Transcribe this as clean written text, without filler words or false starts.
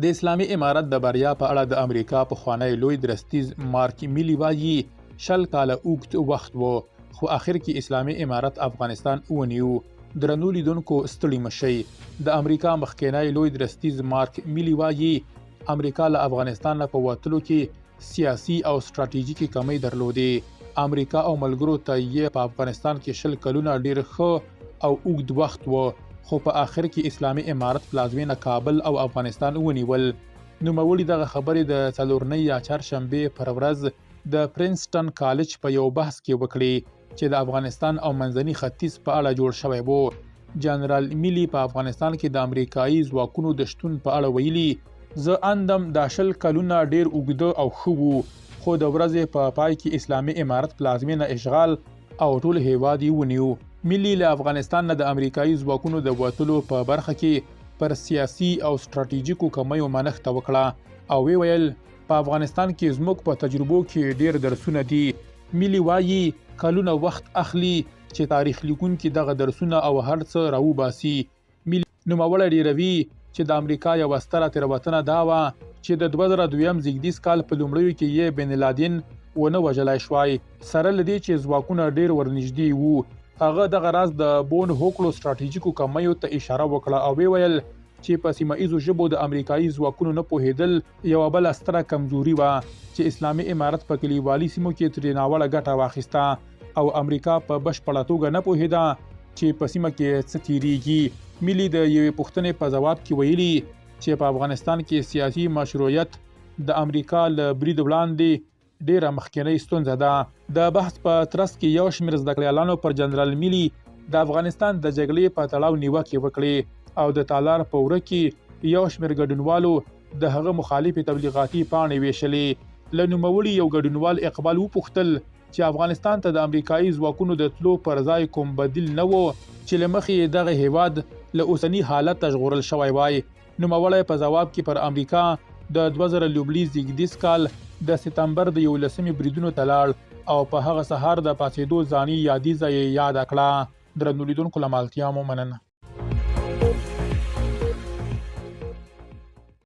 د اسلامي امارت د بریا په اړه د امریکا پخوانی لوی درستیز مارک میلی وایي 20 کاله اوږد وخت و، خو آخر کې اسلامي امارت افغانستان ونیو. درنو لیدونکو ستړي مشئ. د امریکا مخکینی لوی درستیز مارک میلی وایي امریکا له افغانستان نه په وتلو کې سیاسي او ستراتیژیکي کمی درلودې. امریکا او ملګرو ته یې په افغانستان کې 20 کلونه ډیر ښه او اوږد وخت و، خو په آخر کې اسلامي امارت پلازمینه کابل او افغانستان ونیول. نوموړي دغه خبرې د څلورنۍ یا چهارشنبې پر ورځ د پرنسټن کالج په یو بحث کې وکړې چې د افغانستان او منځني ختیځ په اړه جوړ شوی و. جنرال میلی په افغانستان کې د امریکایي ځواکونو د شتون په اړه ویلي زه اندم دا 20 کلونه ډیر اوږده او ښه وو، خو د ورځې په پای کې اسلامي امارت پلازمینه اشغال او ټول هیواد یې ونیو. میلی له افغانستان نه د امریکایي ځواکونو د وتلو په برخه کې پر سیاسي او ستراتیژیکو کمیو منښته وکړه او ویل په افغانستان کې زموږ په تجربو کې ډیر درسونه دي. میلی وایي کلونه وخت اخلي چې تاریخ لیکونکي دغه درسونه او هر څه راوباسي. میلی نوموړی ډیروي چې د امریکا یوه ستره تېروتنه دا وه چې د 2002 زیږدیز کال په لومړیو کې یې بن لادن ونه وژلی شوای، سره له دې چې ځواکونه ډیر ورنږدې وو. هغه دغه راز د بون هوکړو ستراتیژیکو کمیو ته اشاره وکړه او ویل چې په سیمه ایزو ژبو د امریکایي ځواکونو نه پوهېدل یوه بله ستره کمزوري وه چې اسلامي امارت په کلیوالي سیمو کې ترې ناوړه ګټه واخیسته او امریکا په بشپړه توګه نه پوهېده چې په سیمه کې څه تیریږي. میلی د یوې پوښتنې په ځواب کې ویلي چې په افغانستان کې سیاسي مشروعیت د امریکا له برید وړاندې ډیره مخکینی ستونزه ده. د بحث په ترڅ کې یو شمېر زده کړیالانو پر جنرال میلی د افغانستان د جګړې په تړاو نیوکې وکړې او د تالار په وره کې یو شمېر ګډونوالو د هغه مخالفې تبلیغاتي پاڼې ویشلې. له نوموړي یو ګډونوال اقبال وپوښتل چې افغانستان ته د امریکایي ځواکونو د تلو پر ځای کوم بدیل نه و چې له مخې دغه هیواد له اوسني حالت ژغورل شوی وای. نوموړی په ځواب کې پر امریکا د 2000 زیږدیز کال د سپتمبر د 11 بریدونو ته لاړ او په هغه سهار د پاڅېدو ځاني یادیزه یې یاده کړه. درنو لیدونکو له ملتیا مو مننه.